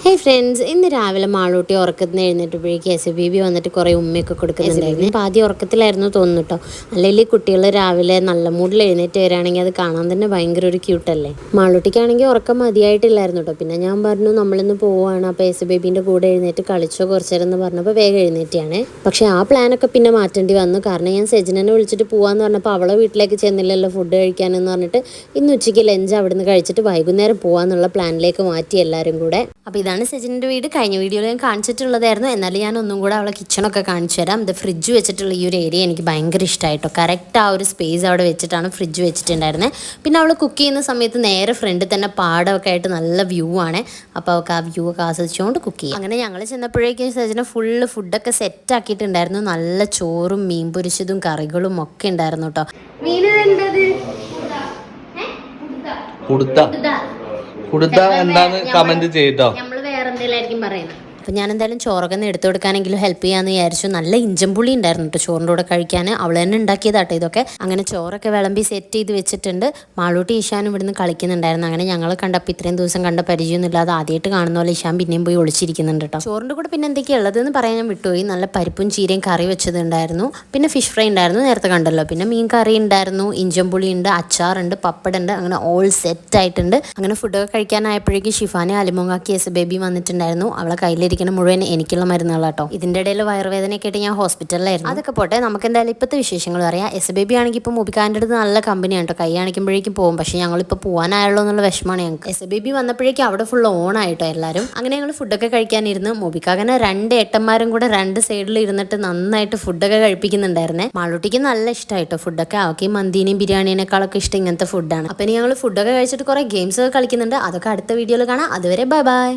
ഹേ friends, ഇന്ന് രാവിലെ Malootty ഉറക്കത്തിന് എഴുന്നേറ്റപ്പോഴേക്ക് SBB വന്നിട്ട് കുറേ ഉമ്മയൊക്കെ കൊടുക്കുന്നുണ്ടായിരുന്നു. ഇപ്പോൾ ആദ്യം ഉറക്കത്തിലായിരുന്നു തോന്നുന്നു കേട്ടോ. അല്ലെങ്കിൽ കുട്ടികൾ രാവിലെ നല്ല മൂഡിൽ എഴുന്നേറ്റ് വരികയാണെങ്കിൽ അത് കാണാൻ തന്നെ ഭയങ്കര ഒരു ക്യൂട്ടല്ലേ. മാളൂട്ടിക്കാണെങ്കിൽ ഉറക്കം മതിയായിട്ടില്ലായിരുന്നു കേട്ടോ. പിന്നെ ഞാൻ പറഞ്ഞു നമ്മളിന്ന് പോവുകയാണ്, അപ്പോൾ SBBൻ്റെ കൂടെ എഴുന്നേറ്റ് കളിച്ചോ കുറച്ച് നേരം എന്ന് പറഞ്ഞപ്പോൾ വേഗം എഴുന്നേറ്റിയാണ്. പക്ഷേ ആ പ്ലാനൊക്കെ പിന്നെ മാറ്റേണ്ടി വന്നു. കാരണം ഞാൻ സെജിനെ വിളിച്ചിട്ട് പോകാമെന്ന് പറഞ്ഞപ്പോൾ അവളെ വീട്ടിലേക്ക് ചെന്നില്ലല്ലോ ഫുഡ് കഴിക്കാനെന്ന് പറഞ്ഞിട്ട് ഇന്ന് ഉച്ചയ്ക്ക് ലഞ്ച് അവിടുന്ന് കഴിച്ചിട്ട് വൈകുന്നേരം പോകാമെന്നുള്ള പ്ലാനിലേക്ക് മാറ്റി എല്ലാവരും കൂടെ. അപ്പോൾ ഇതാണ് സെജിൻ്റെ വീട്. കഴിഞ്ഞ വീഡിയോയിൽ ഞാൻ കാണിച്ചിട്ടുള്ളതായിരുന്നു. എന്നാലും ഞാൻ ഒന്നും കൂടെ അവളെ കിച്ചണൊക്കെ കാണിച്ചു തരാം. ഇത് ഫ്രിഡ്ജ് വെച്ചിട്ടുള്ള ഈ ഒരു ഏരിയ എനിക്ക് ഭയങ്കര ഇഷ്ടമായിട്ടോ. കറക്റ്റ് ആ ഒരു സ്പേസ് അവിടെ വെച്ചിട്ടാണ് ഫ്രിഡ്ജ് വെച്ചിട്ടുണ്ടായിരുന്നത്. പിന്നെ അവൾ കുക്ക് ചെയ്യുന്ന സമയത്ത് നേരെ ഫ്രണ്ടിൽ തന്നെ പാടമൊക്കെ ആയിട്ട് നല്ല വ്യൂ ആണ്. അപ്പോൾ അവൾക്ക് ആ വ്യൂ ഒക്കെ ആസ്വദിച്ചുകൊണ്ട് കുക്ക് ചെയ്യും. അങ്ങനെ ഞങ്ങൾ ചെന്നപ്പോഴേക്കും സെജിനെ ഫുള്ള് ഫുഡൊക്കെ സെറ്റ് ആക്കിയിട്ടുണ്ടായിരുന്നു. നല്ല ചോറും മീൻ പൊരിച്ചതും കറികളും ഒക്കെ ഉണ്ടായിരുന്നു കേട്ടോ. എന്താന്ന് കമന്റ് ചെയ്തോ. നമ്മൾ വേറെ എന്തെങ്കിലും പറയുന്നത്. അപ്പോൾ ഞാൻ എന്തായാലും ചോറൊക്കെ എടുത്തു കൊടുക്കാനെങ്കിലും ഹെൽപ്പ് ചെയ്യാമെന്ന് വിചാരിച്ചു. നല്ല ഇഞ്ചമ്പുളി ഉണ്ടായിരുന്നു കേട്ടോ ചോറിൻ്റെ കൂടെ കഴിക്കാൻ. അവൾ തന്നെ ഉണ്ടാക്കിയതാട്ടോ ഇതൊക്കെ. അങ്ങനെ ചോറൊക്കെ വിളമ്പി സെറ്റ് ചെയ്ത് വെച്ചിട്ടുണ്ട്. മാളൂട്ടി ഈശാനും ഇവിടുന്ന് കളിക്കുന്നുണ്ടായിരുന്നു. അങ്ങനെ ഞങ്ങൾ കണ്ടപ്പോൾ ഇത്രയും ദിവസം കണ്ട പരിചയമൊന്നുമില്ലാതെ ആദ്യമായിട്ട് കാണുന്ന പോലെ ഈശാൻ പിന്നെയും പോയി ഒളിച്ചിരിക്കുന്നുണ്ട് കേട്ടോ. ചോറിൻ്റെ കൂടെ പിന്നെ എന്തൊക്കെയാണ് ഉള്ളതെന്ന് പറയാൻ ഞാൻ വിട്ടുപോയി. നല്ല പരിപ്പും ചീരയും കറി വെച്ചതുണ്ടായിരുന്നു. പിന്നെ ഫിഷ് ഫ്രൈ ഉണ്ടായിരുന്നു, നേരത്തെ കണ്ടല്ലോ. പിന്നെ മീൻ കറി ഉണ്ടായിരുന്നു, ഇഞ്ചമ്പുളി ഉണ്ട്, അച്ചാറുണ്ട്, പപ്പടുണ്ട്. അങ്ങനെ ഓൾ സെറ്റ് ആയിട്ടുണ്ട്. അങ്ങനെ ഫുഡൊക്കെ കഴിക്കാനായപ്പോഴേക്കും ഷിഫാനെ അലിമോങ്ങാക്കി SBB വന്നിട്ടുണ്ടായിരുന്നു. അവളെ കയ്യിൽ മുഴുവൻ എനിക്കുള്ള മരുന്നുകളാട്ടോ. ഇതിന്റെ ഇടയിൽ വയറുവേദനയൊക്കെ ആയിട്ട് ഞാൻ ഹോസ്പിറ്റലിലായിരുന്നു. അതൊക്കെ പോട്ടെ, നമുക്ക് എന്തായാലും ഇപ്പോഴത്തെ വിശേഷങ്ങൾ പറയാം. SBB ആണെങ്കിൽ ഇപ്പോൾ മുബിക്കാൻ്റെ അടുത്ത് നല്ല കമ്പനിയാണ് കേട്ടോ. കൈ കാണിക്കുമ്പോഴേക്കും പോകും. പക്ഷേ ഞങ്ങളിപ്പോൾ പോകാനായുള്ളൂ എന്നുള്ള വിഷമമാണ് ഞങ്ങൾക്ക്. SBB വന്നപ്പോഴേക്കും അവിടെ ഫുൾ ഓൺ ആയിട്ടോ എല്ലാവരും. അങ്ങനെ ഞങ്ങൾ ഫുഡൊക്കെ കഴിക്കാനിരുന്ന് മുബിക്കാകനെ 2 ഏട്ടന്മാരും കൂടെ 2 സൈഡിൽ ഇരുന്നിട്ട് നന്നായിട്ട് ഫുഡൊക്കെ കഴിപ്പിക്കുന്നുണ്ടായിരുന്നേ. മാളൂട്ടിക്ക് നല്ല ഇഷ്ടമായിട്ടോ ഫുഡൊക്കെ. അവർക്ക് മന്തിനെയും ബിരിയാണിനേക്കാളൊക്കെ ഇഷ്ടം ഇങ്ങനത്തെ ഫുഡാണ്. അപ്പം ഇനി ഞങ്ങൾ ഫുഡൊക്കെ കഴിച്ചിട്ട് കുറേ ഗെയിംസ് ഒക്കെ കളിക്കുന്നുണ്ട്. അതൊക്കെ അടുത്ത വീഡിയോയിൽ കാണാം. അതുവരെ ബൈ ബൈ.